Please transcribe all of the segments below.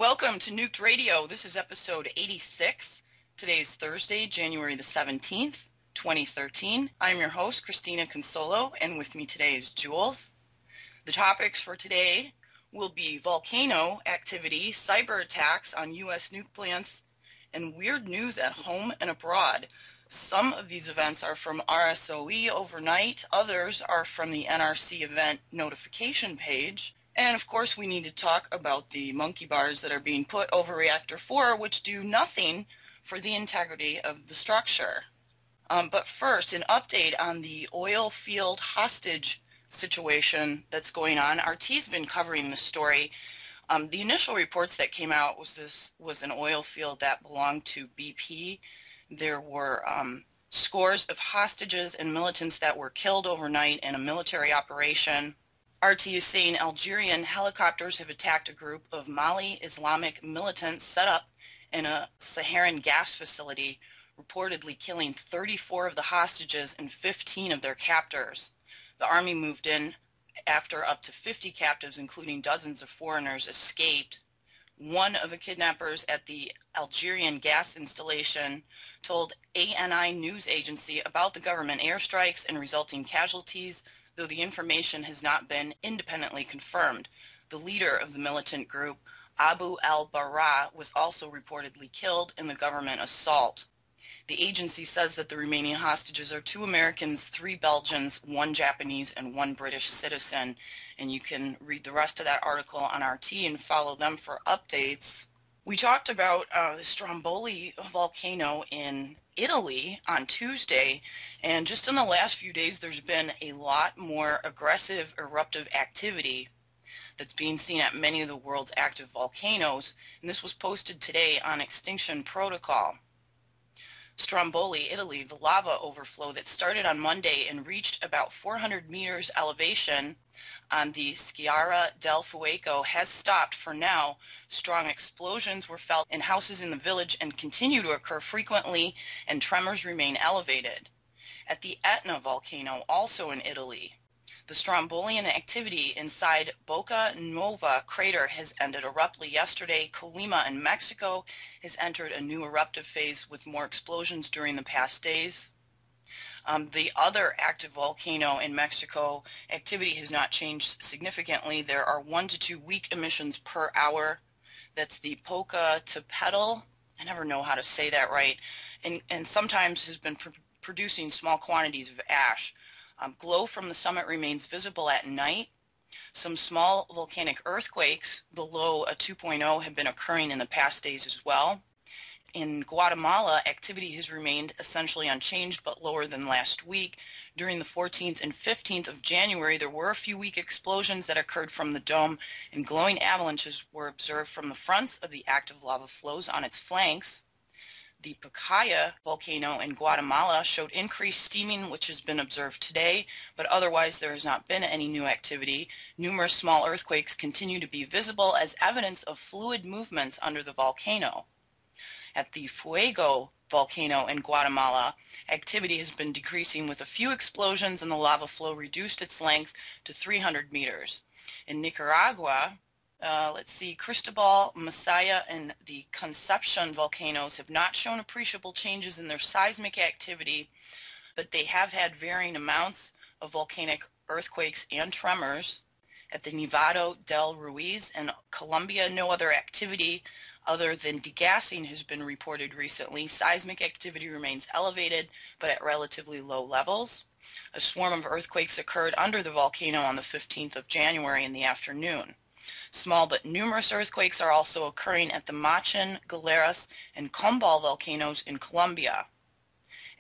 Welcome to Nuked Radio. This is episode 86. Today is Thursday, January the 17th, 2013. I'm your host, Christina Consolo, and with me today is Jules. The topics for today will be volcano activity, cyber attacks on U.S. nuke plants, and weird news at home and abroad. Some of these events are from RSOE overnight. Others are from the NRC event notification page. And of course, we need to talk about the monkey bars that are being put over Reactor 4, which do nothing for the integrity of the structure. But first, an update on the oil field hostage situation that's going on. RT's been covering this story. The initial reports that came out was this was an oil field that belonged to BP. There were scores of hostages and militants that were killed overnight in a military operation. RT is saying Algerian helicopters have attacked a group of Mali Islamic militants set up in a Saharan gas facility, reportedly killing 34 of the hostages and 15 of their captors. The army moved in after up to 50 captives, including dozens of foreigners, escaped. One of the kidnappers at the Algerian gas installation told ANI news agency about the government airstrikes and resulting casualties, though the information has not been independently confirmed. The leader of the militant group, Abu al-Bara, was also reportedly killed in the government assault. The agency says that the remaining hostages are 2 Americans, 3 Belgians, 1 Japanese, and 1 British citizen. And you can read the rest of that article on RT and follow them for updates. We talked about the Stromboli volcano in Italy on Tuesday, and just in the last few days there's been a lot more aggressive eruptive activity that's being seen at many of the world's active volcanoes, and this was posted today on Extinction Protocol. Stromboli, Italy, the lava overflow that started on Monday and reached about 400 meters elevation on the Sciara del Fuego has stopped for now. Strong explosions were felt in houses in the village and continue to occur frequently, and tremors remain elevated. At the Etna volcano, also in Italy, the Strombolian activity inside Boca Nuova crater has ended abruptly yesterday. Colima in Mexico has entered a new eruptive phase with more explosions during the past days. The other active volcano in Mexico, activity has not changed significantly. There are 1 to 2 weak emissions per hour. That's the Popocatépetl. I never know how to say that right. And sometimes has been producing small quantities of ash. Glow from the summit remains visible at night. Some small volcanic earthquakes below a 2.0 have been occurring in the past days as well. In Guatemala, activity has remained essentially unchanged but lower than last week. During the 14th and 15th of January, there were a few weak explosions that occurred from the dome, and glowing avalanches were observed from the fronts of the active lava flows on its flanks. The Pacaya volcano in Guatemala showed increased steaming, which has been observed today, but otherwise there has not been any new activity. Numerous small earthquakes continue to be visible as evidence of fluid movements under the volcano. At the Fuego volcano in Guatemala, activity has been decreasing with a few explosions, and the lava flow reduced its length to 300 meters. In Nicaragua, Cristobal, Masaya, and the Concepcion volcanoes have not shown appreciable changes in their seismic activity, but they have had varying amounts of volcanic earthquakes and tremors. At the Nevado del Ruiz in Colombia, no other activity other than degassing has been reported recently. Seismic activity remains elevated, but at relatively low levels. A swarm of earthquakes occurred under the volcano on the 15th of January in the afternoon. Small but numerous earthquakes are also occurring at the Machin, Galeras, and Combal volcanoes in Colombia.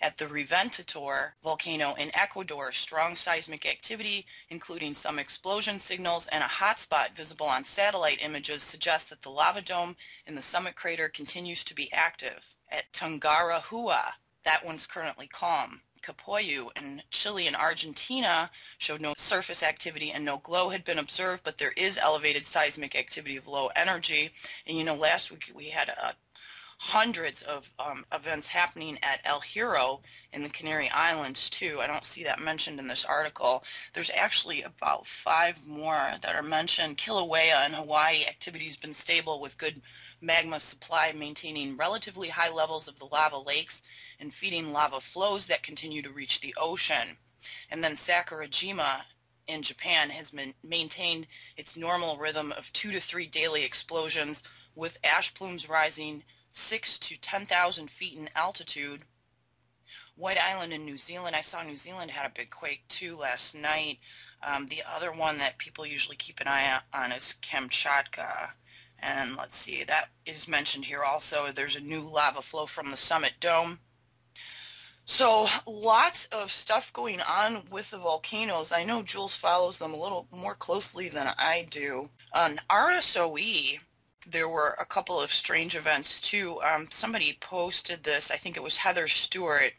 At the Reventador volcano in Ecuador, strong seismic activity, including some explosion signals and a hotspot visible on satellite images, suggests that the lava dome in the summit crater continues to be active. At Tungarahua, that one's currently calm. Capoyu in Chile and Argentina showed no surface activity and no glow had been observed, but there is elevated seismic activity of low energy. And last week we had a hundreds of events happening at El Hierro in the Canary Islands too. I don't see that mentioned in this article. There's actually about 5 more that are mentioned. Kilauea in Hawaii, activity has been stable with good magma supply, maintaining relatively high levels of the lava lakes and feeding lava flows that continue to reach the ocean. And then Sakurajima in Japan has maintained its normal rhythm of 2 to 3 daily explosions, with ash plumes rising 6 to 10,000 feet in altitude. White Island in New Zealand, I saw New Zealand had a big quake too last night. The other one that people usually keep an eye on is Kamchatka. And let's see, that is mentioned here also. There's a new lava flow from the Summit Dome. So lots of stuff going on with the volcanoes. I know Jules follows them a little more closely than I do. On RSOE, there were a couple of strange events too. Somebody posted this, I think it was Heather Stewart,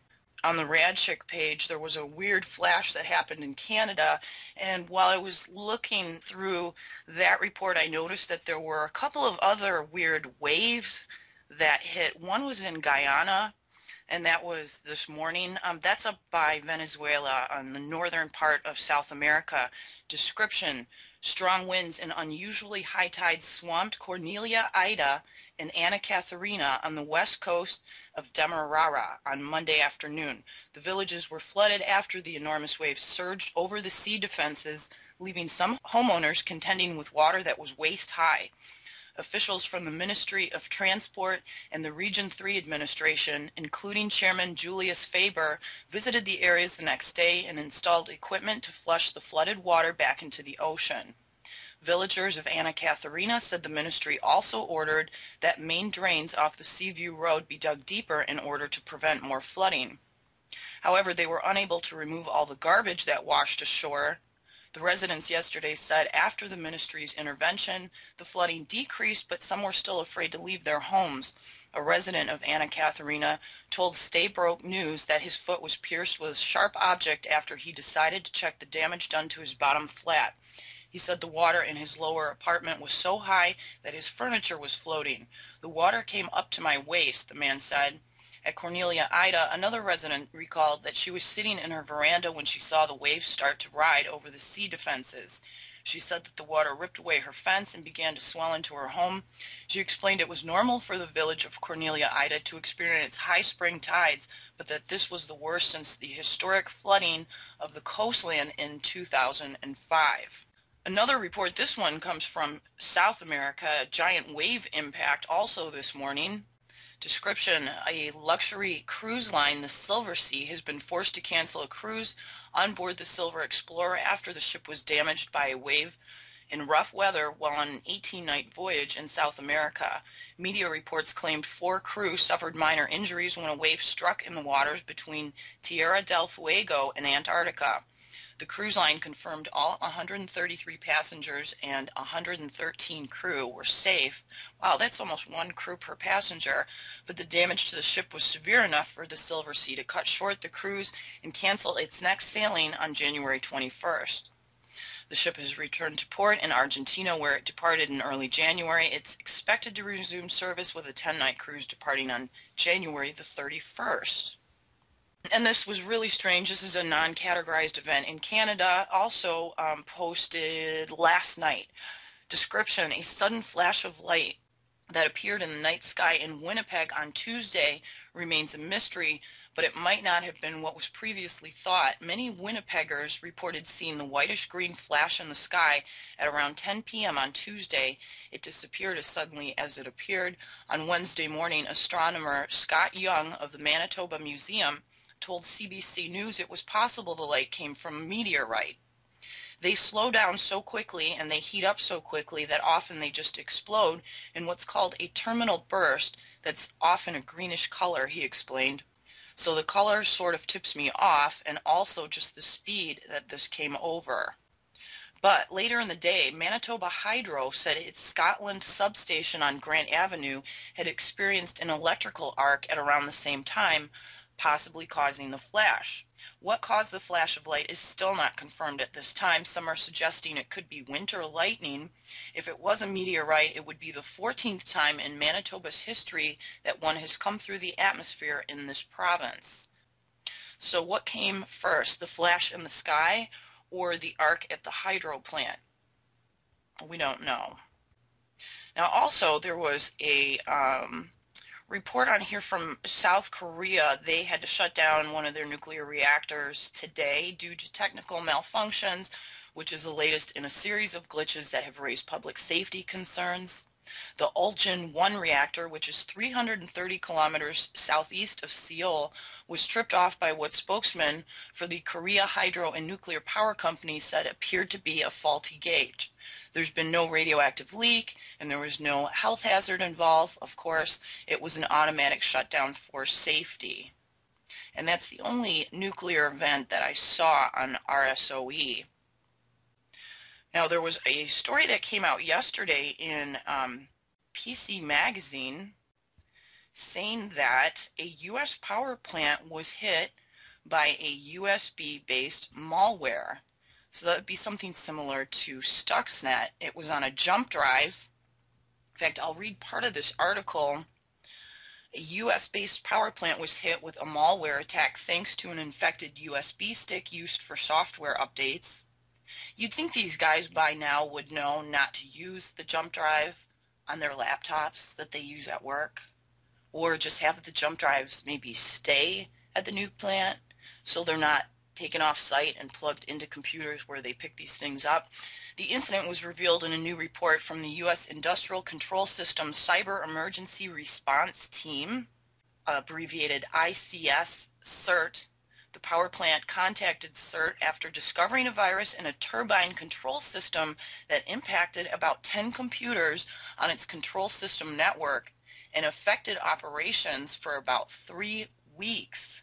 on the Radchick page. There was a weird flash that happened in Canada, and while I was looking through that report, I noticed that there were a couple of other weird waves that hit. One was in Guyana, and that was this morning. That's up by Venezuela on the northern part of South America. Description: strong winds and unusually high tides swamped Cornelia, Ida, and Anna Catharina on the west coast of Demerara on Monday afternoon. The villages were flooded after the enormous waves surged over the sea defenses, leaving some homeowners contending with water that was waist high. Officials from the Ministry of Transport and the Region 3 administration, including Chairman Julius Faber, visited the areas the next day and installed equipment to flush the flooded water back into the ocean. Villagers of Anna Catharina said the ministry also ordered that main drains off the Seaview Road be dug deeper in order to prevent more flooding. However, they were unable to remove all the garbage that washed ashore. The residents yesterday said after the ministry's intervention, the flooding decreased, but some were still afraid to leave their homes. A resident of Anna Catharina told Stay Broke News that his foot was pierced with a sharp object after he decided to check the damage done to his bottom flat. He said the water in his lower apartment was so high that his furniture was floating. The water came up to my waist, the man said. At Cornelia, Ida, another resident recalled that she was sitting in her veranda when she saw the waves start to ride over the sea defenses. She said that the water ripped away her fence and began to swell into her home. She explained it was normal for the village of Cornelia, Ida to experience high spring tides, but that this was the worst since the historic flooding of the coastline in 2005. Another report, this one comes from South America, a giant wave impact also this morning. Description: a luxury cruise line, the Silver Sea, has been forced to cancel a cruise on board the Silver Explorer after the ship was damaged by a wave in rough weather while on an 18-night voyage in South America. Media reports claimed 4 crew suffered minor injuries when a wave struck in the waters between Tierra del Fuego and Antarctica. The cruise line confirmed all 133 passengers and 113 crew were safe. Wow, that's almost 1 crew per passenger, but the damage to the ship was severe enough for the Silver Sea to cut short the cruise and cancel its next sailing on January 21st. The ship has returned to port in Argentina, where it departed in early January. It's expected to resume service with a 10-night cruise departing on January the 31st. And this was really strange. This is a non-categorized event in Canada, also posted last night. Description: a sudden flash of light that appeared in the night sky in Winnipeg on Tuesday remains a mystery, but it might not have been what was previously thought. Many Winnipeggers reported seeing the whitish-green flash in the sky at around 10 p.m. on Tuesday. It disappeared as suddenly as it appeared. On Wednesday morning, astronomer Scott Young of the Manitoba Museum told CBC News it was possible the light came from a meteorite. They slow down so quickly and they heat up so quickly that often they just explode in what's called a terminal burst that's often a greenish color, he explained. So the color sort of tips me off, and also just the speed that this came over. But later in the day, Manitoba Hydro said its Scotland substation on Grant Avenue had experienced an electrical arc at around the same time. possibly causing the flash. What caused the flash of light is still not confirmed at this time. Some are suggesting it could be winter lightning. If it was a meteorite, it would be the 14th time in Manitoba's history that one has come through the atmosphere in this province. So what came first, the flash in the sky or the arc at the hydro plant? We don't know. Now also there was a report on here from South Korea. They had to shut down one of their nuclear reactors today due to technical malfunctions, which is the latest in a series of glitches that have raised public safety concerns. The Ulsan 1 reactor, which is 330 kilometers southeast of Seoul, was tripped off by what spokesman for the Korea Hydro and Nuclear Power Company said appeared to be a faulty gauge. There's been no radioactive leak, and there was no health hazard involved. Of course, it was an automatic shutdown for safety. And that's the only nuclear event that I saw on RSOE. Now, there was a story that came out yesterday in PC Magazine saying that a U.S. power plant was hit by a USB-based malware. So that would be something similar to Stuxnet. It was on a jump drive. In fact, I'll read part of this article. A US-based power plant was hit with a malware attack thanks to an infected USB stick used for software updates. You'd think these guys by now would know not to use the jump drive on their laptops that they use at work, or just have the jump drives maybe stay at the nuke plant so they're not taken off site and plugged into computers where they pick these things up. The incident was revealed in a new report from the U.S. Industrial Control System Cyber Emergency Response Team, abbreviated ICS CERT. The power plant contacted CERT after discovering a virus in a turbine control system that impacted about 10 computers on its control system network and affected operations for about 3 weeks.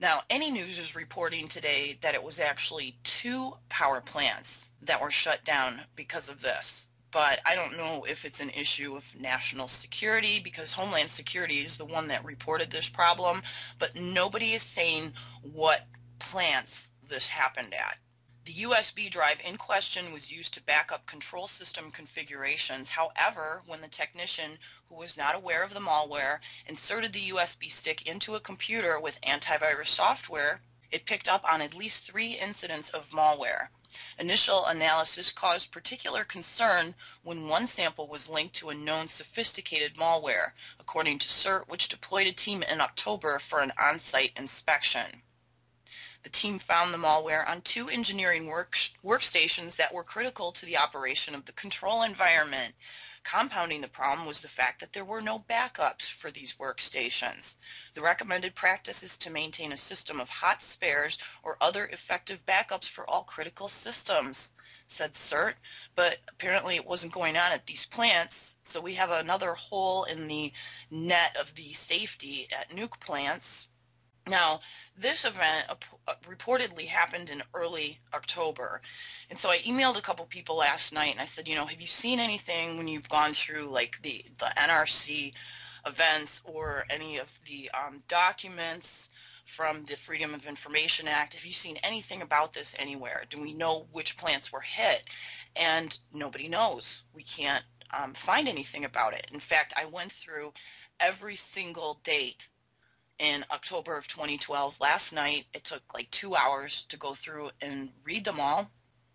Now, Enenews is reporting today that it was actually 2 power plants that were shut down because of this. But I don't know if it's an issue of national security, because Homeland Security is the one that reported this problem, but nobody is saying what plants this happened at. The USB drive in question was used to back up control system configurations. However, when the technician, who was not aware of the malware, inserted the USB stick into a computer with antivirus software, it picked up on at least 3 incidents of malware. Initial analysis caused particular concern when one sample was linked to a known sophisticated malware, according to CERT, which deployed a team in October for an on-site inspection. The team found the malware on 2 engineering workstations that were critical to the operation of the control environment. Compounding the problem was the fact that there were no backups for these workstations. The recommended practice is to maintain a system of hot spares or other effective backups for all critical systems, said CERT, but apparently it wasn't going on at these plants, so we have another hole in the net of the safety at nuke plants. Now, this event reportedly happened in early October, and so I emailed a couple people last night and I said, have you seen anything when you've gone through like the NRC events or any of the documents from the Freedom of Information Act? Have you seen anything about this anywhere? Do we know which plants were hit? And nobody knows. We can't find anything about it. In fact, I went through every single date in October of 2012. Last night, it took like 2 hours to go through and read them all,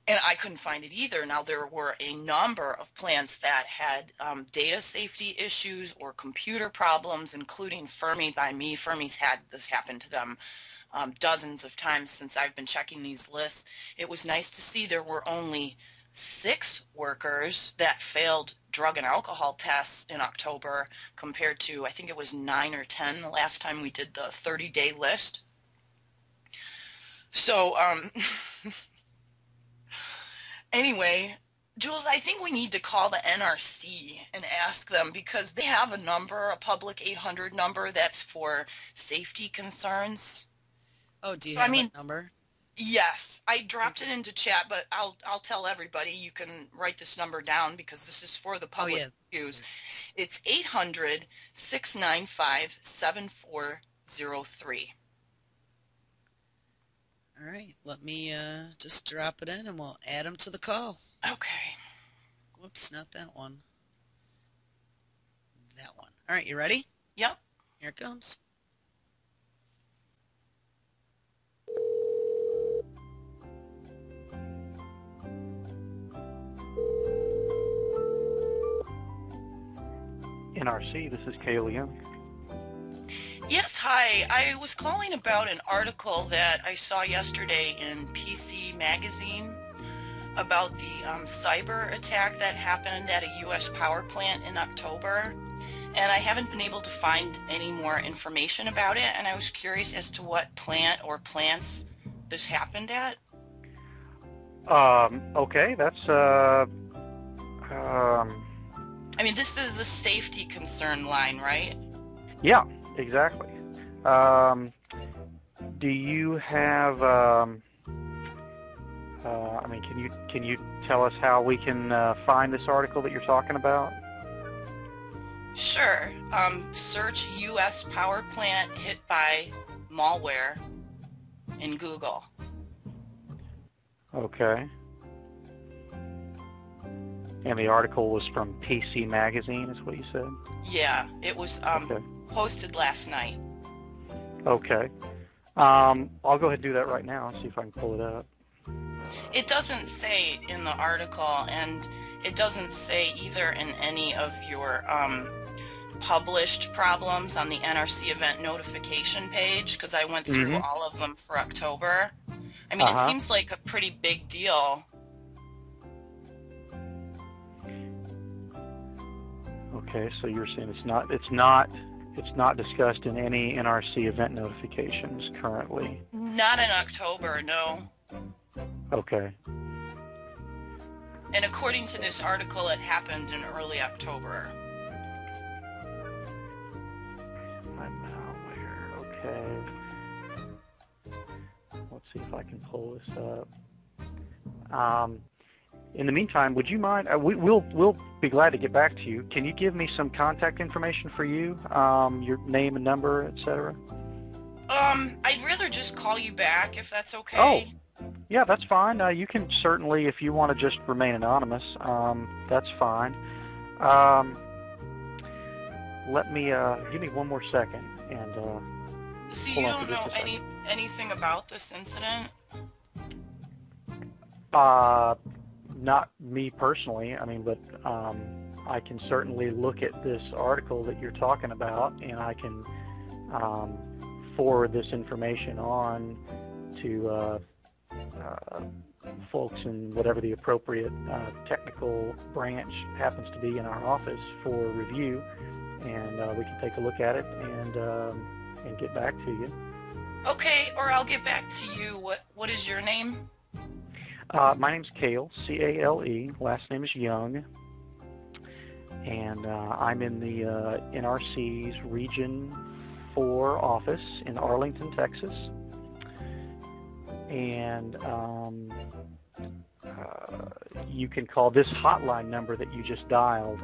and I couldn't find it either. Now, there were a number of plants that had data safety issues or computer problems, including Fermi by me. Fermi's had this happen to them dozens of times since I've been checking these lists. It was nice to see there were only 6 workers that failed drug and alcohol tests in October compared to, I think it was 9 or 10 the last time we did the 30-day list. So anyway, Jules, I think we need to call the NRC and ask them, because they have a number, a public 800 number that's for safety concerns. Oh, do you have that number? Yes, I dropped it into chat, but I'll tell everybody. You can write this number down because this is for the public to use. It's 800-695-7400. All right, let me just drop it in and we'll add them to the call. Okay. Whoops, not that one. That one. All right, you ready? Yep. Here it comes. NRC, this is Cale Young. Yes, hi. I was calling about an article that I saw yesterday in PC Magazine about the cyber attack that happened at a U.S. power plant in October. And I haven't been able to find any more information about it, and I was curious as to what plant or plants this happened at. Okay, that's, I mean, this is the safety concern line, right? yeah, exactly. Do you have, I mean, can you tell us how we can find this article that you're talking about? Sure. Search U.S. power plant hit by malware in Google. Okay. And the article was from PC Magazine, is what you said? Yeah, it was Okay. posted last night. Okay. I'll go ahead and do that right now, see if I can pull it up. It doesn't say in the article, and it doesn't say either in any of your published problems on the NRC event notification page, because I went through all of them for October. I mean, it seems like a pretty big deal. Okay, so you're saying it's not discussed in any NRC event notifications currently. Not in October, no. Okay. And according to this article, it happened in early October. My malware, okay. Let's see if I can pull this up. In the meantime, would you mind, we'll be glad to get back to you. Can you give me some contact information for you, your name and number, etc.? I'd rather just call you back if that's okay. Oh, yeah, that's fine. You can certainly, if you want to just remain anonymous, that's fine. Let me, give me one more second. And so you don't know anything about this incident? Not me personally, I mean, but I can certainly look at this article that you're talking about, and I can forward this information on to folks in whatever the appropriate technical branch happens to be in our office for review, and we can take a look at it and get back to you. Okay, or I'll get back to you. What is your name? My name's Cale, C-A-L-E. Last name is Young, and I'm in the NRC's Region 4 office in Arlington, Texas. And you can call this hotline number that you just dialed.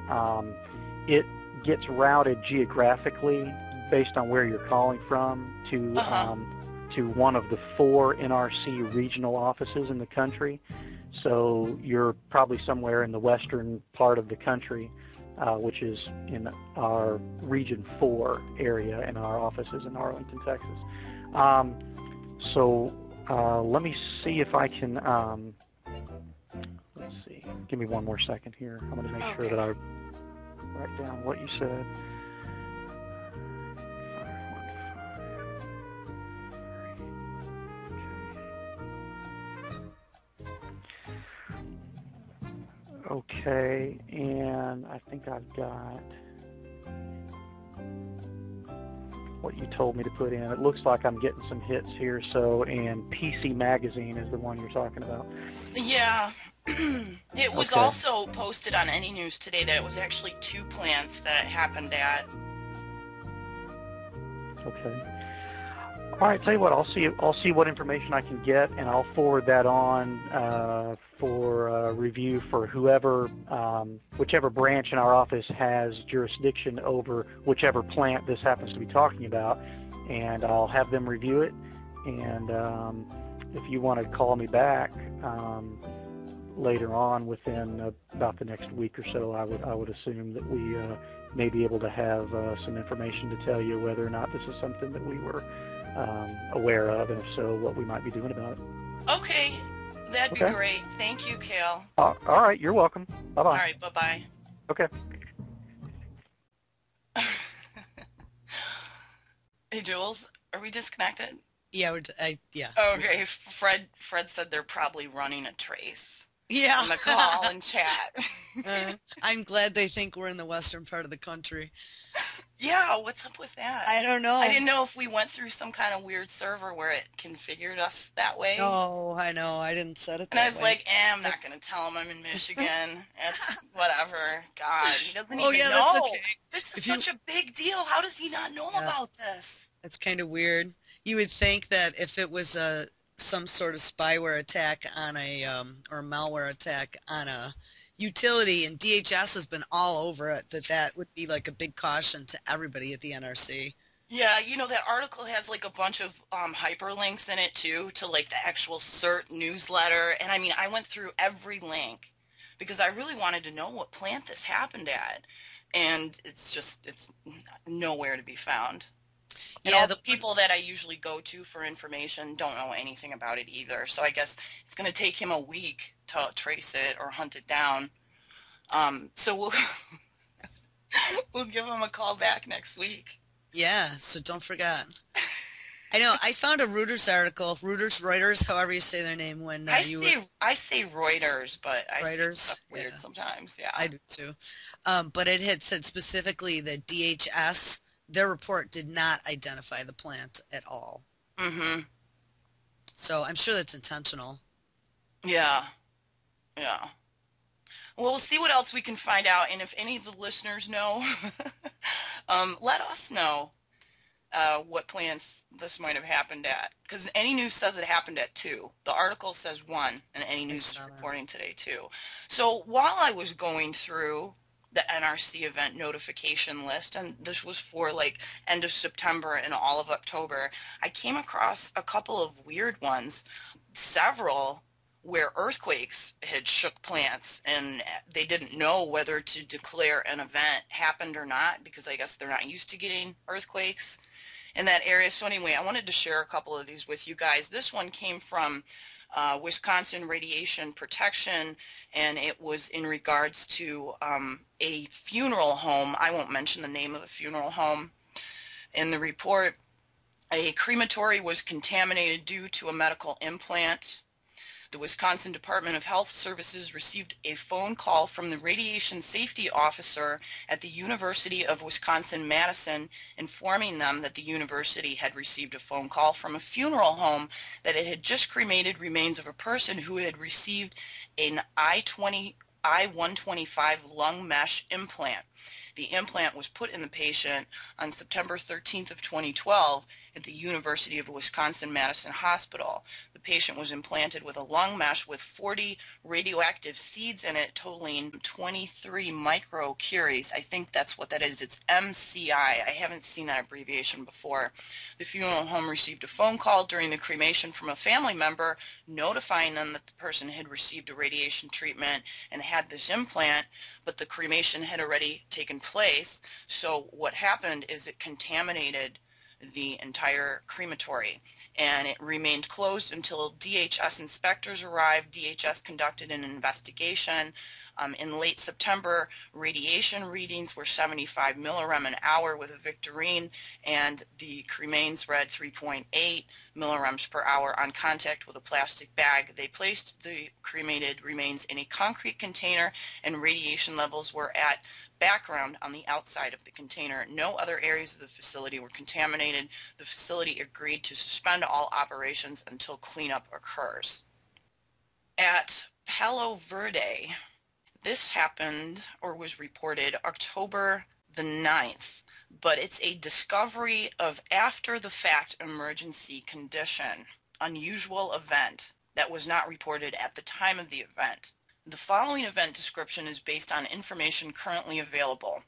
It gets routed geographically based on where you're calling from to one of the 4 NRC regional offices in the country. So you're probably somewhere in the western part of the country, which is in our Region 4 area, and our office is in Arlington, Texas. Let me see if I can, let's see, give me one more second here. I'm going to make sure that I write down what you said. Okay, and I think I've got what you told me to put in. It looks like I'm getting some hits here, and PC Magazine is the one you're talking about. Yeah. It was also posted on Enenews today that it was actually 2 plants that it happened at. Okay. All right, tell you what, I'll see what information I can get, and I'll forward that on for review for whichever branch in our office has jurisdiction over whichever plant this happens to be talking about, and I'll have them review it. And if you want to call me back later on within about the next week or so, I would assume that we may be able to have some information to tell you whether or not this is something that we were aware of, and if so, what we might be doing about it. Okay, that'd be great. Thank you, Cal. All right, you're welcome. Bye-bye. All right, bye-bye. Okay. Hey, Jules, are we disconnected? Yeah, yeah. Okay, Fred said they're probably running a trace. Yeah. On the call and chat. I'm glad they think we're in the western part of the country. Yeah, what's up with that? I don't know. I didn't know if we went through some kind of weird server where it configured us that way. Oh, I know. I didn't set it and that way. And I was like, I'm not going to tell him I'm in Michigan. It's whatever. God, he doesn't even know. That's okay. This is such a big deal. How does he not know about this? That's kind of weird. You would think that if it was some sort of spyware attack on or malware attack on a utility, and DHS has been all over it, that would be like a big caution to everybody at the NRC. Yeah, that article has like a bunch of hyperlinks in it too, to like the actual CERT newsletter. And I mean, I went through every link because I really wanted to know what plant this happened at. And it's nowhere to be found. And all the people that I usually go to for information don't know anything about it either. So I guess it's going to take him a week to trace it or hunt it down. So we'll give him a call back next week. Yeah, so don't forget. I know. I found a Reuters article, Reuters, however you say their name. When I say Reuters, but I say stuff weird sometimes. Yeah, I do too. But it had said specifically that DHS, their report did not identify the plant at all. Mm-hmm. So I'm sure that's intentional. Yeah. Yeah. Well, we'll see what else we can find out. And if any of the listeners know, let us know what plants this might have happened at. Because Any News says it happened at 2. The article says 1, and Any News is reporting today 2. So while I was going through the NRC event notification list, and this was for like end of September and all of October, I came across a couple of weird ones, several where earthquakes had shook plants and they didn't know whether to declare an event happened or not, because I guess they're not used to getting earthquakes in that area. So anyway, I wanted to share a couple of these with you guys. This one came from Wisconsin Radiation Protection, and it was in regards to a funeral home. I won't mention the name of the funeral home. In the report, a crematory was contaminated due to a medical implant. The Wisconsin Department of Health Services received a phone call from the radiation safety officer at the University of Wisconsin-Madison informing them that the university had received a phone call from a funeral home that it had just cremated remains of a person who had received an I-125 lung mesh implant. The implant was put in the patient on September 13th of 2012 at the University of Wisconsin-Madison Hospital. The patient was implanted with a lung mesh with 40 radioactive seeds in it, totaling 23 microcuries. I think that's what that is. It's MCI. I haven't seen that abbreviation before. The funeral home received a phone call during the cremation from a family member notifying them that the person had received a radiation treatment and had this implant, but the cremation had already taken place. So what happened is it contaminated the entire crematory, and it remained closed until DHS inspectors arrived. DHS conducted an investigation. In late September, radiation readings were 75 millirem an hour with a Victorine, and the cremains read 3.8 millirems per hour on contact with a plastic bag. They placed the cremated remains in a concrete container, and radiation levels were at background on the outside of the container. No other areas of the facility were contaminated. The facility agreed to suspend all operations until cleanup occurs. At Palo Verde, this happened or was reported October the 9th, but it's a discovery of after-the-fact emergency condition, unusual event that was not reported at the time of the event. The following event description is based on information currently available.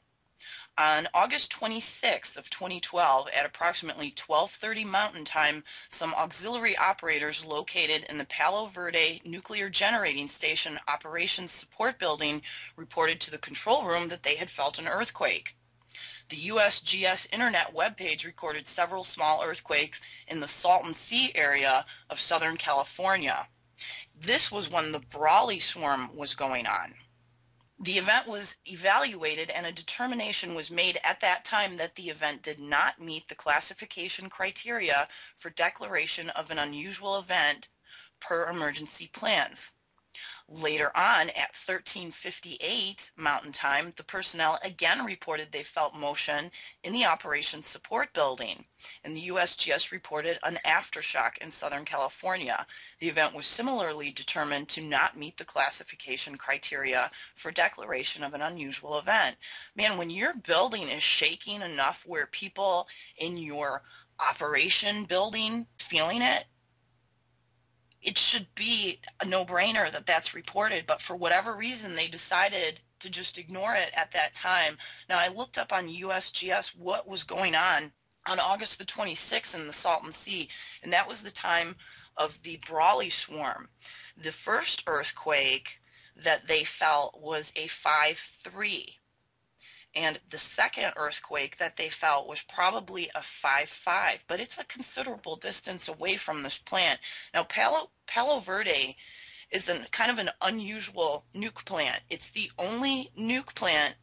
On August 26th of 2012, at approximately 12:30 Mountain Time, some auxiliary operators located in the Palo Verde Nuclear Generating Station Operations Support Building reported to the control room that they had felt an earthquake. The USGS Internet webpage recorded several small earthquakes in the Salton Sea area of Southern California. This was when the Brawley swarm was going on. The event was evaluated and a determination was made at that time that the event did not meet the classification criteria for declaration of an unusual event per emergency plans. Later on, at 13:58 Mountain Time, the personnel again reported they felt motion in the Operations Support Building, and the USGS reported an aftershock in Southern California. The event was similarly determined to not meet the classification criteria for declaration of an unusual event. Man, when your building is shaking enough where people in your operation building feeling it, it should be a no-brainer that that's reported, but for whatever reason they decided to just ignore it at that time. Now, I looked up on USGS what was going on August the 26th in the Salton Sea, and that was the time of the Brawley swarm. The first earthquake that they felt was a 5.3. And the second earthquake that they felt was probably a 5.5, but it's a considerable distance away from this plant. Now, Palo Verde is kind of an unusual nuke plant. It's the only nuke plant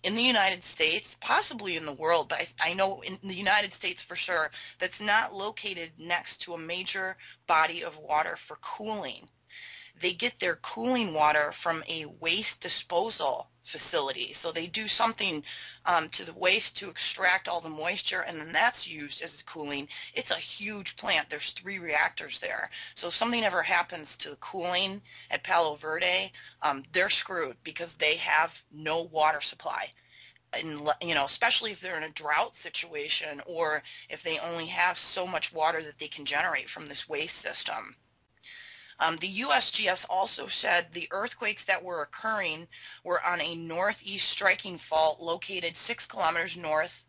in the United States, possibly in the world, but I know in the United States for sure, that's not located next to a major body of water for cooling. They get their cooling water from a waste disposal facility. So they do something to the waste to extract all the moisture, and then that's used as cooling. It's a huge plant. There's 3 reactors there. So if something ever happens to the cooling at Palo Verde, they're screwed because they have no water supply. And, especially if they're in a drought situation or if they only have so much water that they can generate from this waste system. The USGS also said the earthquakes that were occurring were on a northeast striking fault located 6 kilometers north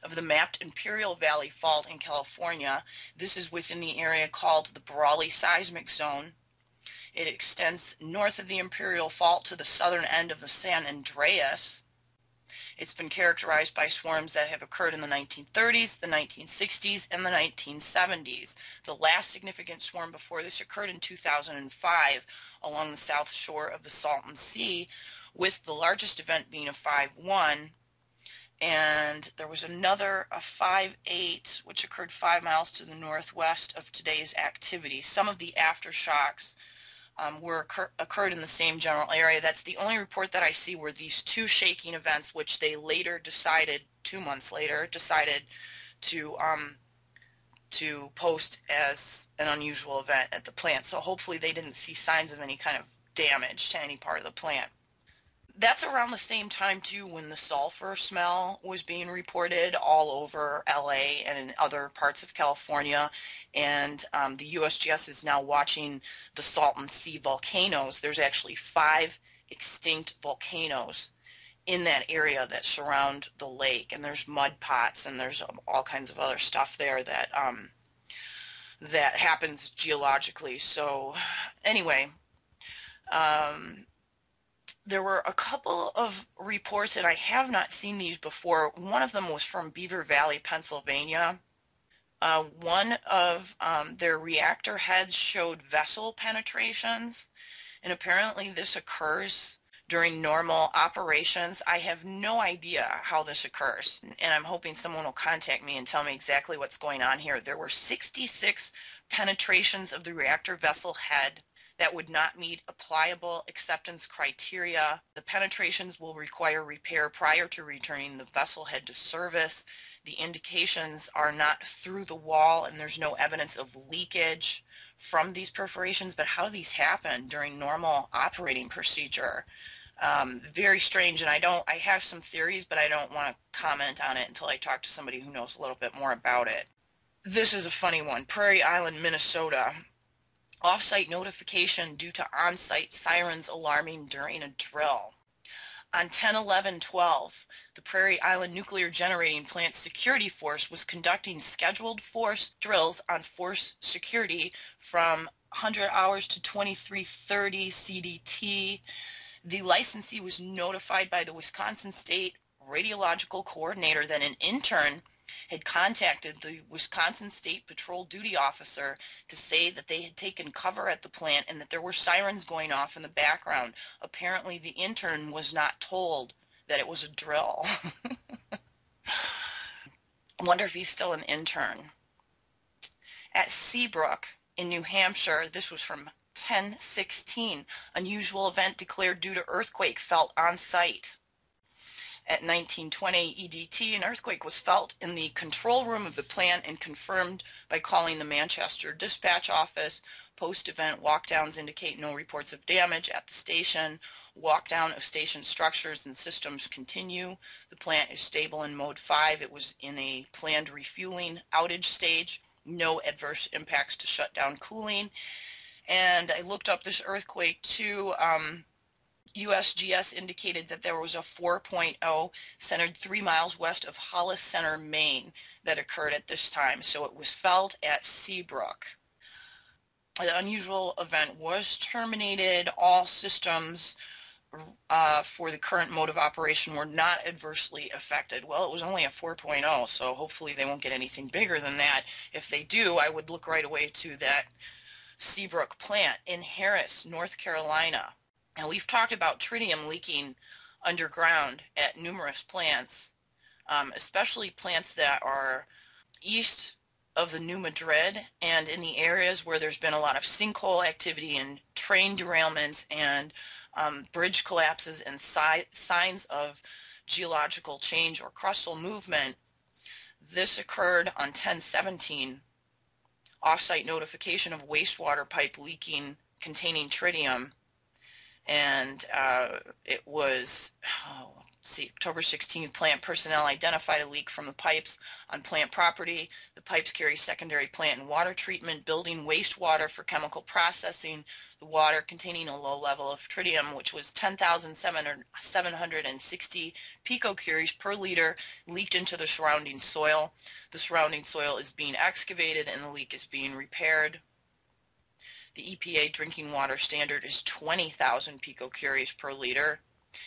of the mapped Imperial Valley Fault in California. This is within the area called the Brawley seismic zone. It extends north of the Imperial Fault to the southern end of the San Andreas. It's been characterized by swarms that have occurred in the 1930s, the 1960s, and the 1970s. The last significant swarm before this occurred in 2005 along the south shore of the Salton Sea, with the largest event being a 5.1. And there was another, a 5.8, which occurred 5 miles to the northwest of today's activity. Some of the aftershocks occurred in the same general area. That's the only report that I see were these 2 shaking events, which they later decided, 2 months later, decided to post as an unusual event at the plant. So hopefully they didn't see signs of any kind of damage to any part of the plant. That's around the same time, too, when the sulfur smell was being reported all over LA and in other parts of California. And the USGS is now watching the Salton Sea volcanoes. There's actually 5 extinct volcanoes in that area that surround the lake. And there's mud pots and there's all kinds of other stuff there that, that happens geologically. So anyway, there were a couple of reports, and I have not seen these before. One of them was from Beaver Valley, Pennsylvania. One of their reactor heads showed vessel penetrations, and apparently this occurs during normal operations. I have no idea how this occurs, and I'm hoping someone will contact me and tell me exactly what's going on here. There were 66 penetrations of the reactor vessel head that would not meet applicable acceptance criteria. The penetrations will require repair prior to returning the vessel head to service. The indications are not through the wall, and there's no evidence of leakage from these perforations, but how these happen during normal operating procedure. Very strange, and I have some theories, but I don't want to comment on it until I talk to somebody who knows a little bit more about it. This is a funny one. Prairie Island, Minnesota. Off-site notification due to on-site sirens alarming during a drill. On 10/11/12, the Prairie Island Nuclear Generating Plant Security Force was conducting scheduled force drills on force security from 100 hours to 23:30 CDT. The licensee was notified by the Wisconsin State Radiological Coordinator that an intern had contacted the Wisconsin State Patrol Duty Officer to say that they had taken cover at the plant and that there were sirens going off in the background. Apparently the intern was not told that it was a drill. I wonder if he's still an intern. At Seabrook in New Hampshire, this was from 10/16, unusual event declared due to earthquake felt on site. At 19:20 EDT, an earthquake was felt in the control room of the plant and confirmed by calling the Manchester Dispatch Office. Post-event walkdowns indicate no reports of damage at the station. Walkdown of station structures and systems continue. The plant is stable in mode 5. It was in a planned refueling outage stage. No adverse impacts to shutdown cooling. And I looked up this earthquake too. USGS indicated that there was a 4.0 centered 3 miles west of Hollis Center, Maine, that occurred at this time. So it was felt at Seabrook. The unusual event was terminated. All systems for the current mode of operation were not adversely affected. Well, it was only a 4.0, so hopefully they won't get anything bigger than that. If they do, I would look right away to that Seabrook plant in Harris, North Carolina. Now, we've talked about tritium leaking underground at numerous plants, especially plants that are east of the New Madrid and in the areas where there's been a lot of sinkhole activity and train derailments and bridge collapses and signs of geological change or crustal movement. This occurred on 10/17. Off-site notification of wastewater pipe leaking containing tritium. And it was, October 16th, plant personnel identified a leak from the pipes on plant property. The pipes carry secondary plant and water treatment, building wastewater for chemical processing. The water containing a low level of tritium, which was 10,760 picocuries per liter, leaked into the surrounding soil. The surrounding soil is being excavated and the leak is being repaired. The EPA drinking water standard is 20,000 picocuries per liter.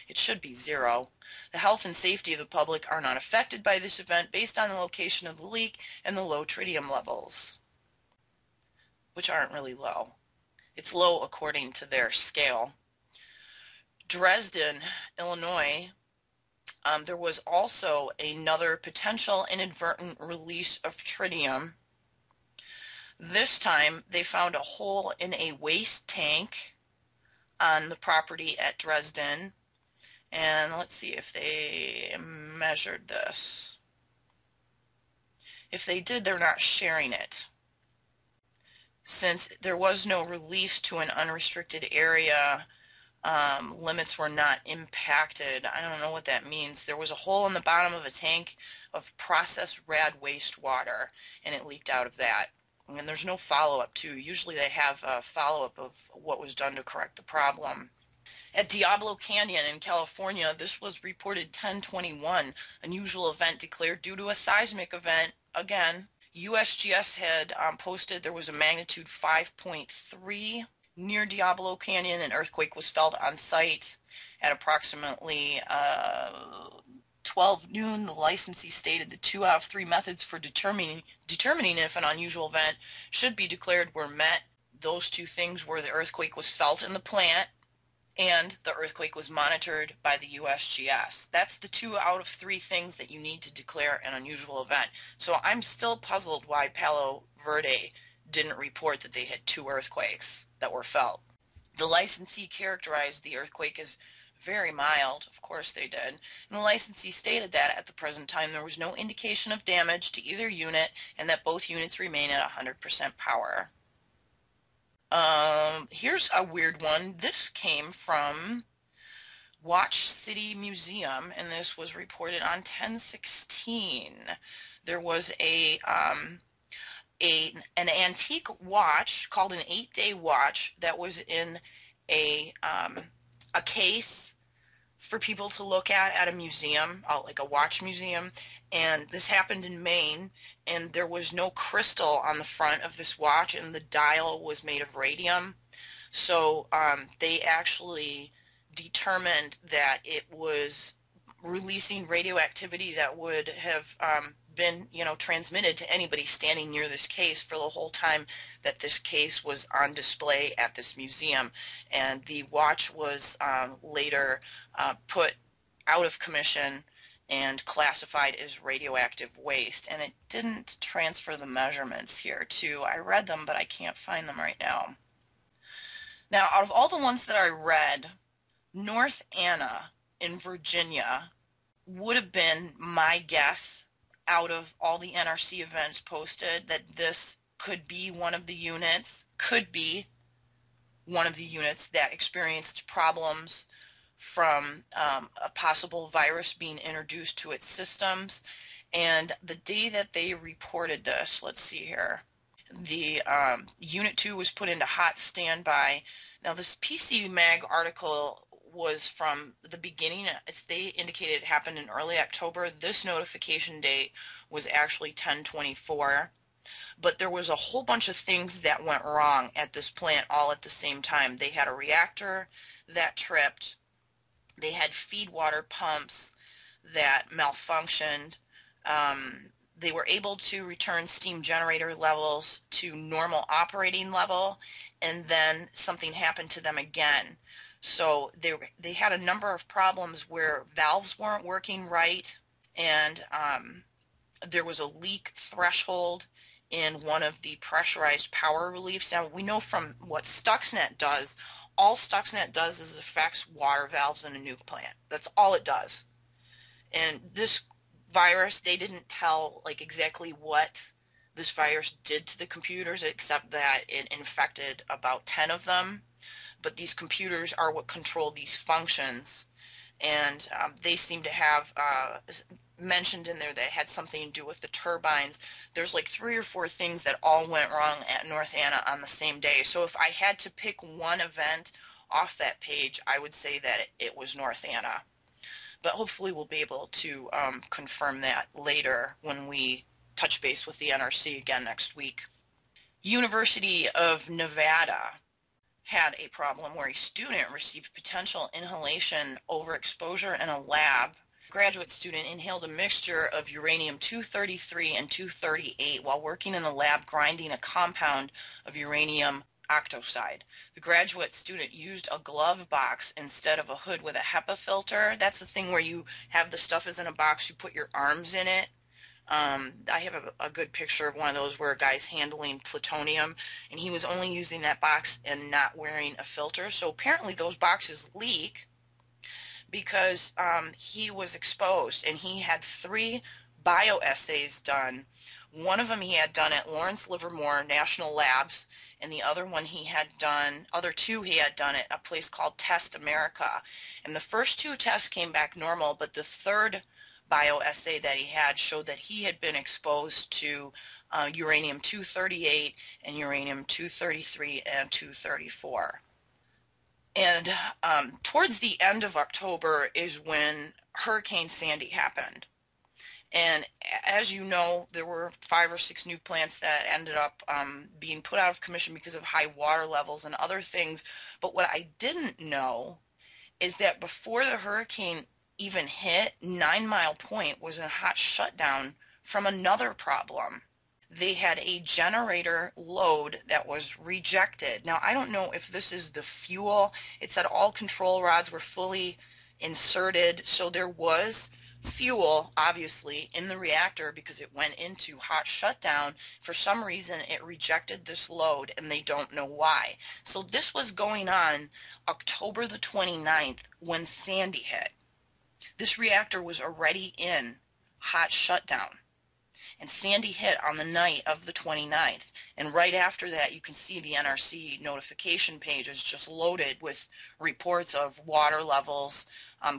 It should be 0. The health and safety of the public are not affected by this event based on the location of the leak and the low tritium levels, which aren't really low. It's low according to their scale. Dresden, Illinois, there was also another potential inadvertent release of tritium. This time they found a hole in a waste tank on the property at Dresden. And let's see if they measured this. If they did, they're not sharing it. Since there was no release to an unrestricted area, limits were not impacted. I don't know what that means. There was a hole in the bottom of a tank of processed rad wastewater, and it leaked out of that. And there's no follow-up too. Usually they have a follow-up of what was done to correct the problem. At Diablo Canyon in California, this was reported 10/21, unusual event declared due to a seismic event. Again, USGS had posted there was a magnitude 5.3 near Diablo Canyon. An earthquake was felt on site at approximately 12 noon. The licensee stated the 2 out of 3 methods for determining if an unusual event should be declared were met. Those 2 things were the earthquake was felt in the plant and the earthquake was monitored by the USGS. That's the 2 out of 3 things that you need to declare an unusual event. So I'm still puzzled why Palo Verde didn't report that they had 2 earthquakes that were felt. The licensee characterized the earthquake as very mild. Of course they did. And the licensee stated that at the present time there was no indication of damage to either unit and that both units remain at 100% power. Here's a weird one. This came from Watch City Museum, and this was reported on 10/16. There was an antique watch called an 8-day watch that was in a case for people to look at a museum, like a watch museum, and this happened in Maine, and there was no crystal on the front of this watch, and the dial was made of radium. So they actually determined that it was releasing radioactivity that would have been, transmitted to anybody standing near this case for the whole time that this case was on display at this museum. And the watch was later put out of commission and classified as radioactive waste. And it didn't transfer the measurements here, too. I read them, but I can't find them right now. Now, out of all the ones that I read, North Anna in Virginia would have been my guess out of all the NRC events posted that this could be one of the units, that experienced problems from a possible virus being introduced to its systems. And the day that they reported this, let's see here, the Unit 2 was put into hot standby. Now this PC Mag article was from the beginning, as they indicated it happened in early October. This notification date was actually 10/24, but there was a whole bunch of things that went wrong at this plant all at the same time. They had a reactor that tripped, they had feed water pumps that malfunctioned, they were able to return steam generator levels to normal operating level, and then something happened to them again. So they had a number of problems where valves weren't working right, and there was a leak threshold in one of the pressurized power reliefs. Now, we know from what Stuxnet does, all Stuxnet does is affects water valves in a nuke plant. That's all it does. And this virus, they didn't tell like exactly what this virus did to the computers, except that it infected about 10 of them. But these computers are what control these functions, and they seem to have mentioned in there that it had something to do with the turbines. There's like 3 or 4 things that all went wrong at North Anna on the same day. So if I had to pick one event off that page, I would say that it was North Anna. But hopefully we'll be able to confirm that later when we touch base with the NRC again next week. University of Nevada had a problem where a student received potential inhalation overexposure in a lab. A graduate student inhaled a mixture of uranium-233 and 238 while working in the lab grinding a compound of uranium octoxide. The graduate student used a glove box instead of a hood with a HEPA filter. That's the thing where you have the stuff is in a box, you put your arms in it. I have a good picture of one of those where a guy's handling plutonium, and he was only using that box and not wearing a filter. So apparently those boxes leak because he was exposed, and he had 3 bioassays done. One of them he had done at Lawrence Livermore National Labs, and the other one he had done, other 2 he had done at a place called Test America. And the first 2 tests came back normal, but the 3rd bioassay that he had showed that he had been exposed to uranium-238 and uranium-233 and 234. And towards the end of October is when Hurricane Sandy happened. And as you know, there were 5 or 6 nuke plants that ended up being put out of commission because of high water levels and other things. But what I didn't know is that before the hurricane even hit, 9 Mile Point was in hot shutdown from another problem. They had a generator load that was rejected. Now, I don't know if this is the fuel. It said all control rods were fully inserted, so there was fuel, obviously, in the reactor because it went into hot shutdown. For some reason, it rejected this load, and they don't know why. So this was going on October the 29th when Sandy hit. This reactor was already in hot shutdown, and Sandy hit on the night of the 29th. And right after that, you can see the NRC notification page is just loaded with reports of water levels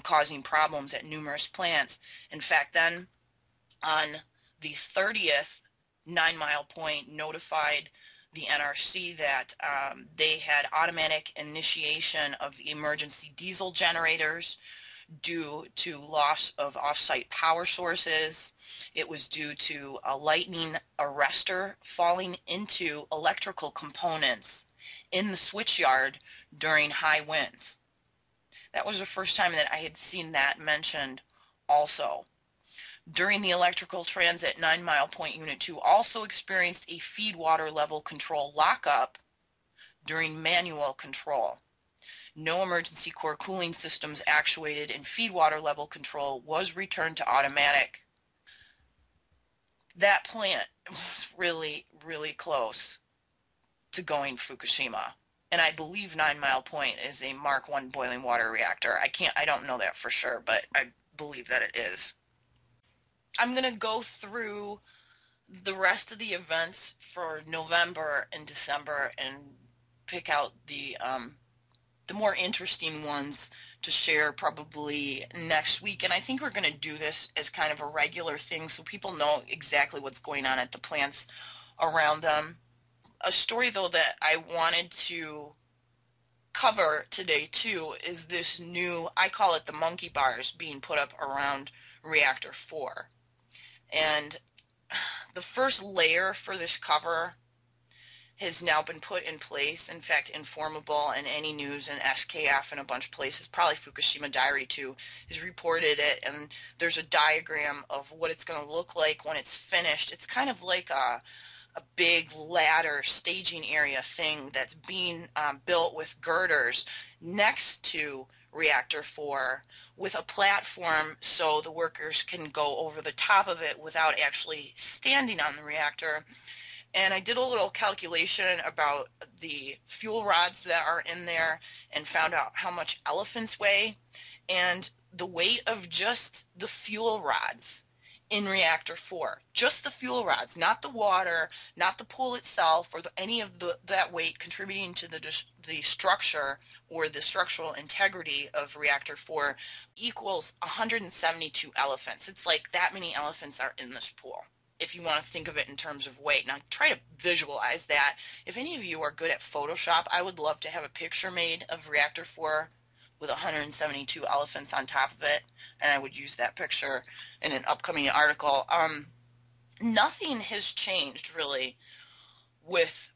causing problems at numerous plants. In fact, then on the 30th, 9 Mile Point notified the NRC that they had automatic initiation of emergency diesel generators due to loss of off-site power sources. It was due to a lightning arrestor falling into electrical components in the switchyard during high winds. That was the first time that I had seen that mentioned also. During the electrical transit, 9 Mile Point Unit 2 also experienced a feed water level control lockup during manual control. No emergency core cooling systems actuated and feed water level control was returned to automatic. That plant was really, really close to going Fukushima. And I believe 9 Mile Point is a Mark I boiling water reactor. I don't know that for sure, but I believe that it is. I'm going to go through the rest of the events for November and December and pick out the more interesting ones to share probably next week. And I think we're going to do this as kind of a regular thing so people know exactly what's going on at the plants around them. A story, though, that I wanted to cover today, too, is this new, I call it the monkey bars, being put up around Reactor 4. And the first layer for this cover has now been put in place. In fact, Informable and Any News and SKF and a bunch of places, probably Fukushima Diary too, has reported it, and there's a diagram of what it's going to look like when it's finished. It's kind of like a big ladder staging area thing that's being built with girders next to Reactor 4 with a platform so the workers can go over the top of it without actually standing on the reactor. And I did a little calculation about the fuel rods that are in there and found out how much elephants weigh. And the weight of just the fuel rods in Reactor 4, just the fuel rods, not the water, not the pool itself, or any of that weight contributing to the structure or the structural integrity of Reactor 4 equals 172 elephants. It's like that many elephants are in this pool, if you want to think of it in terms of weight. Now try to visualize that. If any of you are good at Photoshop, I would love to have a picture made of Reactor 4 with 172 elephants on top of it, and I would use that picture in an upcoming article. Nothing has changed really with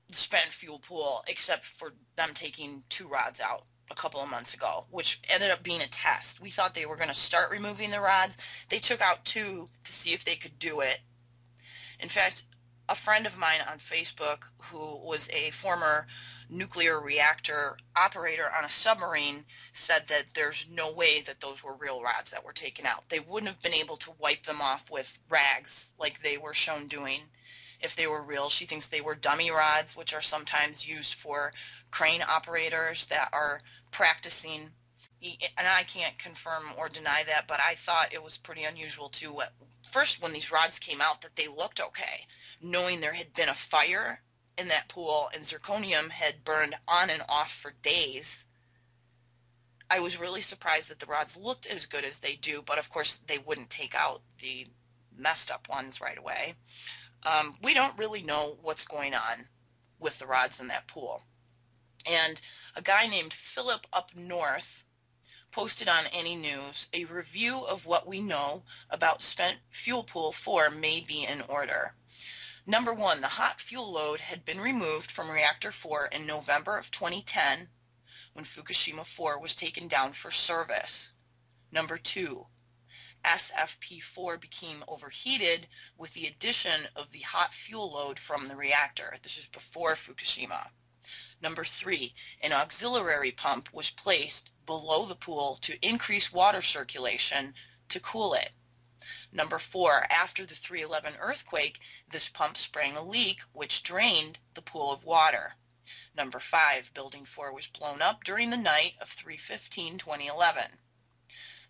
the spent fuel pool except for them taking 2 rods out a couple of months ago, which ended up being a test. We thought they were going to start removing the rods. They took out 2 to see if they could do it. In fact, a friend of mine on Facebook who was a former nuclear reactor operator on a submarine said that there's no way that those were real rods that were taken out. They wouldn't have been able to wipe them off with rags like they were shown doing if they were real. She thinks they were dummy rods, which are sometimes used for crane operators that are practicing. And I can't confirm or deny that, but I thought it was pretty unusual too. First, when these rods came out, that they looked okay, knowing there had been a fire in that pool and zirconium had burned on and off for days. I was really surprised that the rods looked as good as they do, but of course they wouldn't take out the messed up ones right away. We don't really know what's going on with the rods in that pool. And a guy named Philip up north posted on Any News a review of what we know about spent fuel pool 4 may be in order. Number 1, the hot fuel load had been removed from Reactor 4 in November of 2010 when Fukushima 4 was taken down for service. Number 2, SFP4 became overheated with the addition of the hot fuel load from the reactor. This is before Fukushima. Number 3, an auxiliary pump was placed below the pool to increase water circulation to cool it. Number 4, after the 3/11 earthquake, this pump sprang a leak which drained the pool of water. Number 5, Building 4 was blown up during the night of 3/15/2011.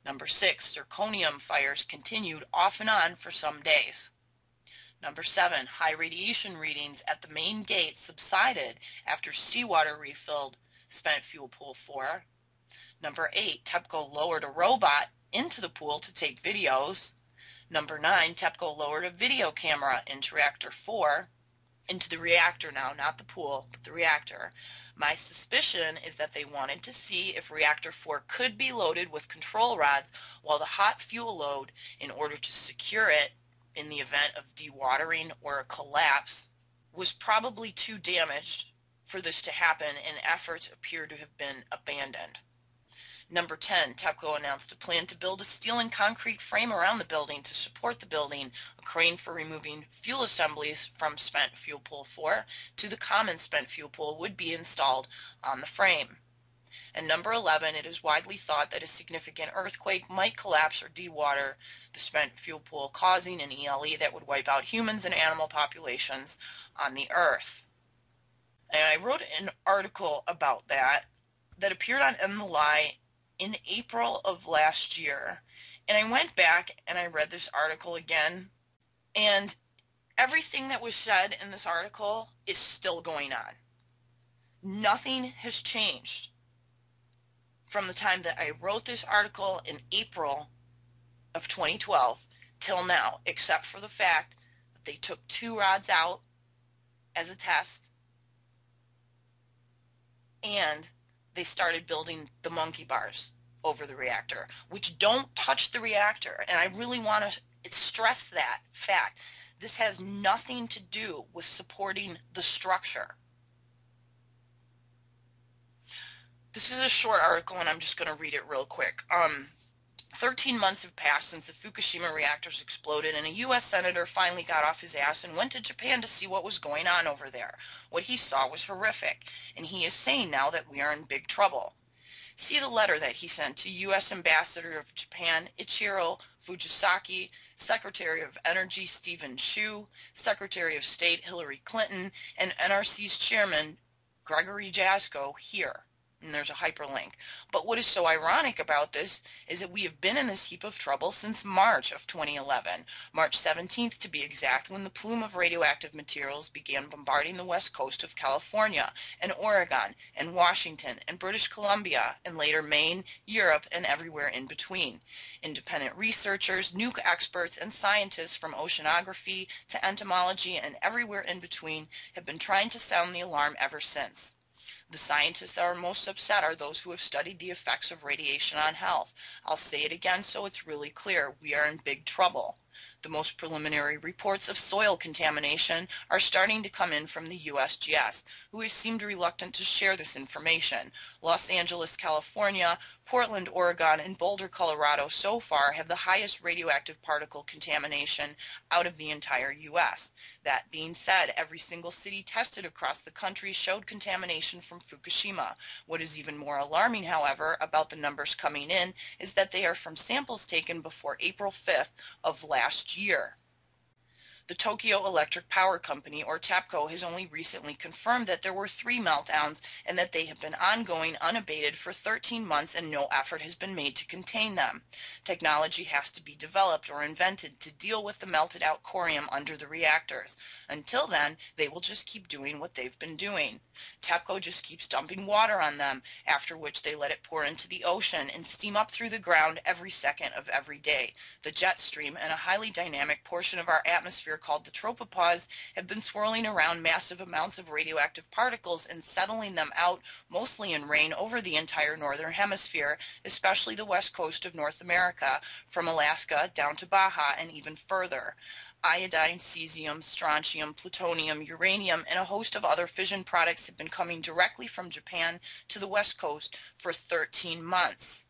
Number 6, zirconium fires continued off and on for some days. Number 7, high radiation readings at the main gate subsided after seawater refilled spent fuel pool 4. Number 8, TEPCO lowered a robot into the pool to take videos. Number 9, TEPCO lowered a video camera into Reactor 4, into the reactor now, not the pool, but the reactor. My suspicion is that they wanted to see if Reactor 4 could be loaded with control rods while the hot fuel load, in order to secure it in the event of dewatering or a collapse, was probably too damaged for this to happen, and efforts appear to have been abandoned. Number 10, TEPCO announced a plan to build a steel and concrete frame around the building to support the building, a crane for removing fuel assemblies from spent fuel pool 4 to the common spent fuel pool would be installed on the frame. And number 11, it is widely thought that a significant earthquake might collapse or dewater the spent fuel pool, causing an ELE that would wipe out humans and animal populations on the Earth. And I wrote an article about that appeared on In the Lie in April of last year. And I went back and I read this article again, and everything that was said in this article is still going on. Nothing has changed from the time that I wrote this article in April of 2012 till now, except for the fact that they took 2 rods out as a test, and they started building the monkey bars over the reactor, which don't touch the reactor. And I really want to stress that fact. This has nothing to do with supporting the structure. This is a short article, and I'm just going to read it real quick. 13 months have passed since the Fukushima reactors exploded, and a U.S. senator finally got off his ass and went to Japan to see what was going on over there. What he saw was horrific, and he is saying now that we are in big trouble. See the letter that he sent to U.S. Ambassador of Japan Ichiro Fujisaki, Secretary of Energy Stephen Chu, Secretary of State Hillary Clinton, and NRC's Chairman Gregory Jaczko here. And there's a hyperlink. But what is so ironic about this is that we have been in this heap of trouble since March of 2011, March 17th to be exact, when the plume of radioactive materials began bombarding the west coast of California and Oregon and Washington and British Columbia and later Maine, Europe, and everywhere in between. Independent researchers, nuke experts, and scientists from oceanography to entomology and everywhere in between have been trying to sound the alarm ever since. The scientists that are most upset are those who have studied the effects of radiation on health. I'll say it again so it's really clear. We are in big trouble. The most preliminary reports of soil contamination are starting to come in from the USGS, who has seemed reluctant to share this information. Los Angeles, California, Portland, Oregon, and Boulder, Colorado so far have the highest radioactive particle contamination out of the entire U.S. That being said, every single city tested across the country showed contamination from Fukushima. What is even more alarming, however, about the numbers coming in is that they are from samples taken before April 5th of last year. The Tokyo Electric Power Company, or TEPCO, has only recently confirmed that there were 3 meltdowns and that they have been ongoing unabated for 13 months and no effort has been made to contain them. Technology has to be developed or invented to deal with the melted out corium under the reactors. Until then, they will just keep doing what they've been doing. TEPCO just keeps dumping water on them, after which they let it pour into the ocean and steam up through the ground every second of every day. The jet stream and a highly dynamic portion of our atmosphere called the tropopause have been swirling around massive amounts of radioactive particles and settling them out, mostly in rain, over the entire northern hemisphere, especially the west coast of North America, from Alaska down to Baja and even further. Iodine, cesium, strontium, plutonium, uranium, and a host of other fission products have been coming directly from Japan to the west coast for 13 months.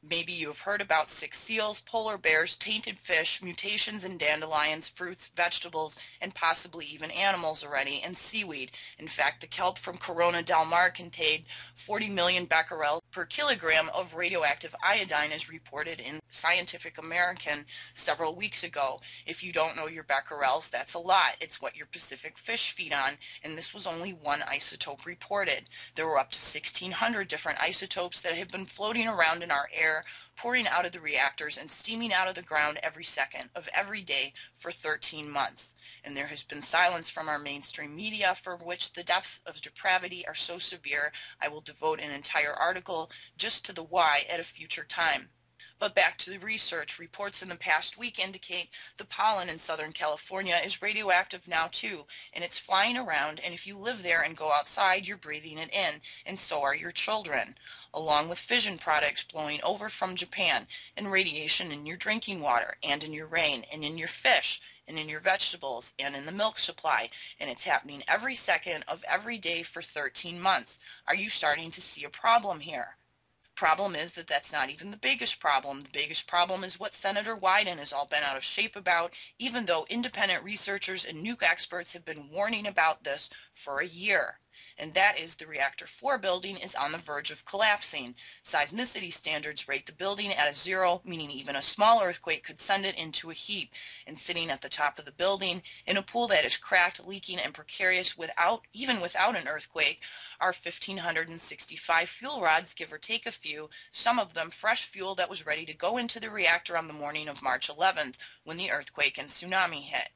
Maybe you have heard about sick seals, polar bears, tainted fish, mutations in dandelions, fruits, vegetables, and possibly even animals already, and seaweed. In fact, the kelp from Corona del Mar contained 40 million becquerel per kilogram of radioactive iodine, as reported in Scientific American several weeks ago. If you don't know your becquerels, that's a lot. It's what your Pacific fish feed on, and this was only one isotope reported. There were up to 1,600 different isotopes that have been floating around in our air, pouring out of the reactors and steaming out of the ground every second of every day for 13 months. And there has been silence from our mainstream media, for which the depths of depravity are so severe I will devote an entire article just to the why at a future time. But back to the research. Reports in the past week indicate the pollen in Southern California is radioactive now too, and it's flying around, and if you live there and go outside, you're breathing it in, and so are your children, along with fission products blowing over from Japan, and radiation in your drinking water, and in your rain, and in your fish, and in your vegetables, and in the milk supply, and it's happening every second of every day for 13 months. Are you starting to see a problem here? Problem is that that's not even the biggest problem. The biggest problem is what Senator Wyden has all been out of shape about, even though independent researchers and nuke experts have been warning about this for a year. And that is the Reactor 4 building is on the verge of collapsing. Seismicity standards rate the building at a 0, meaning even a small earthquake could send it into a heap. And sitting at the top of the building, in a pool that is cracked, leaking, and precarious even without an earthquake, are 1,565 fuel rods, give or take a few, some of them fresh fuel that was ready to go into the reactor on the morning of March 11th when the earthquake and tsunami hit.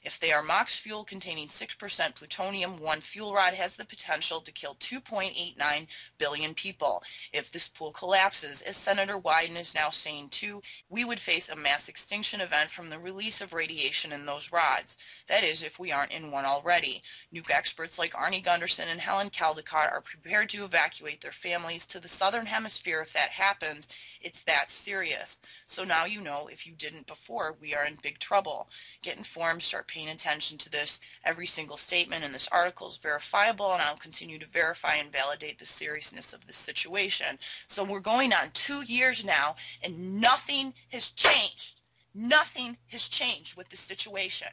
If they are MOX fuel containing 6% plutonium, one fuel rod has the potential to kill 2.89 billion people. If this pool collapses, as Senator Wyden is now saying too, we would face a mass extinction event from the release of radiation in those rods. That is, if we aren't in one already. Nuke experts like Arnie Gunderson and Helen Caldicott are prepared to evacuate their families to the southern hemisphere if that happens. It's that serious. So now you know, if you didn't before, we are in big trouble. Get informed, start paying attention to this. Every single statement in this article is verifiable, and I'll continue to verify and validate the seriousness of this situation. So we're going on 2 years now, and nothing has changed. Nothing has changed with this situation.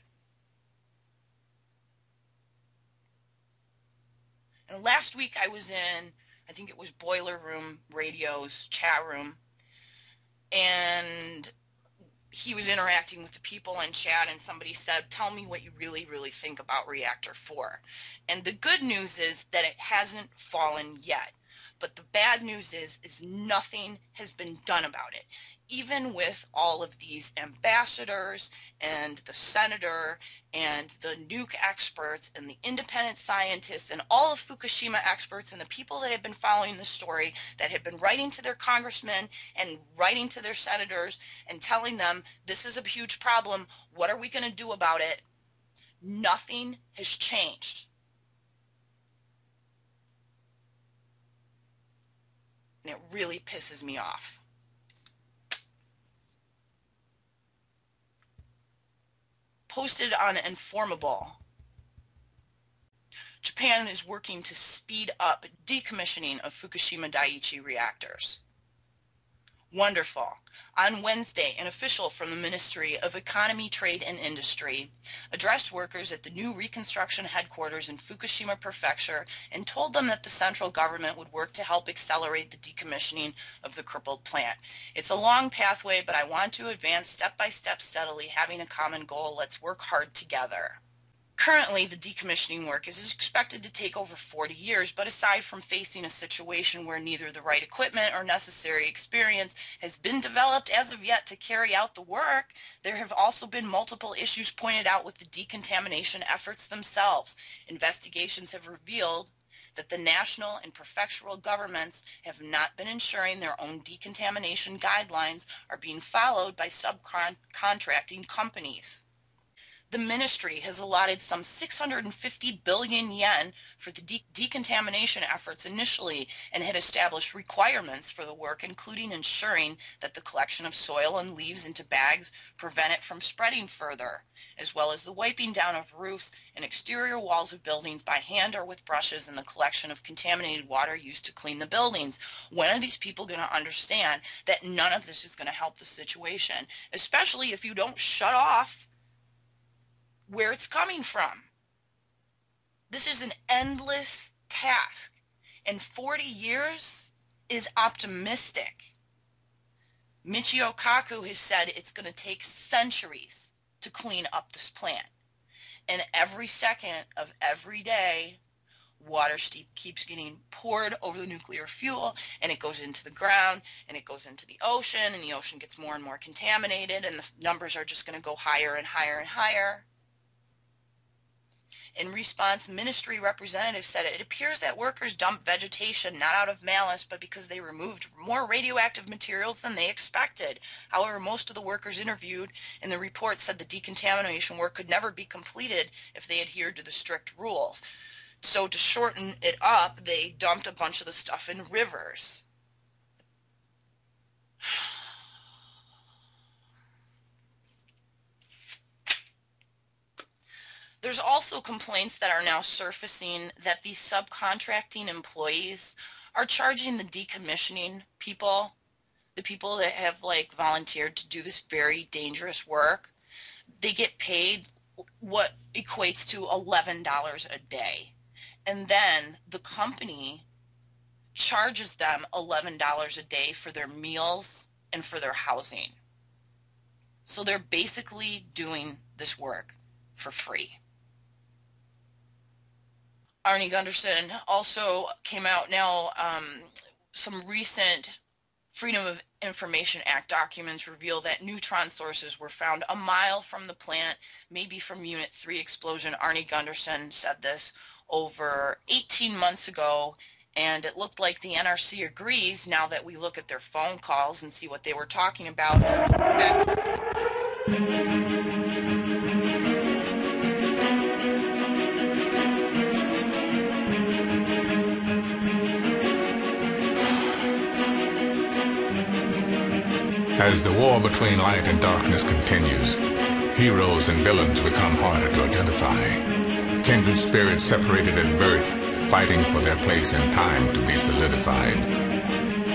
And last week I was in, I think it was Boiler Room Radio's chat room, and he was interacting with the people in chat, and somebody said, tell me what you really, really think about Reactor 4. And the good news is that it hasn't fallen yet. But the bad news is nothing has been done about it. Even with all of these ambassadors and the senator and the nuke experts and the independent scientists and all of Fukushima experts and the people that have been following the story, that have been writing to their congressmen and writing to their senators and telling them this is a huge problem, what are we going to do about it? Nothing has changed. And it really pisses me off. Posted on Informable, Japan is working to speed up decommissioning of Fukushima Daiichi reactors. Wonderful. On Wednesday, an official from the Ministry of Economy, Trade, and Industry addressed workers at the new reconstruction headquarters in Fukushima Prefecture and told them that the central government would work to help accelerate the decommissioning of the crippled plant. It's a long pathway, but I want to advance step by step steadily, having a common goal. Let's work hard together. Currently, the decommissioning work is expected to take over 40 years, but aside from facing a situation where neither the right equipment or necessary experience has been developed as of yet to carry out the work, there have also been multiple issues pointed out with the decontamination efforts themselves. Investigations have revealed that the national and prefectural governments have not been ensuring their own decontamination guidelines are being followed by subcontracting companies. The ministry has allotted some 650 billion yen for the decontamination efforts initially and had established requirements for the work, including ensuring that the collection of soil and leaves into bags prevent it from spreading further, as well as the wiping down of roofs and exterior walls of buildings by hand or with brushes and the collection of contaminated water used to clean the buildings. When are these people going to understand that none of this is going to help the situation, especially if you don't shut off where it's coming from? This is an endless task, and 40 years is optimistic. Michio Kaku has said it's going to take centuries to clean up this plant, and every second of every day, water keeps getting poured over the nuclear fuel, and it goes into the ground, and it goes into the ocean, and the ocean gets more and more contaminated, and the numbers are just going to go higher and higher and higher. In response, ministry representatives said it appears that workers dumped vegetation not out of malice, but because they removed more radioactive materials than they expected. However, most of the workers interviewed in the report said the decontamination work could never be completed if they adhered to the strict rules. So to shorten it up, they dumped a bunch of the stuff in rivers. There's also complaints that are now surfacing that these subcontracting employees are charging the decommissioning people, the people that have like volunteered to do this very dangerous work. They get paid what equates to $11 a day. And then the company charges them $11 a day for their meals and for their housing. So they're basically doing this work for free. Arnie Gunderson also came out now, some recent Freedom of Information Act documents reveal that neutron sources were found a mile from the plant, maybe from Unit 3 explosion. Arnie Gunderson said this over 18 months ago, and it looked like the NRC agrees now that we look at their phone calls and see what they were talking about. As the war between light and darkness continues, heroes and villains become harder to identify. Kindred spirits separated at birth, fighting for their place in time to be solidified.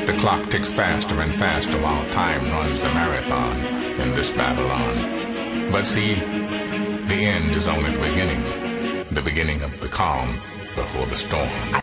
The clock ticks faster and faster while time runs the marathon in this Babylon. But see, the end is only the beginning of the calm before the storm.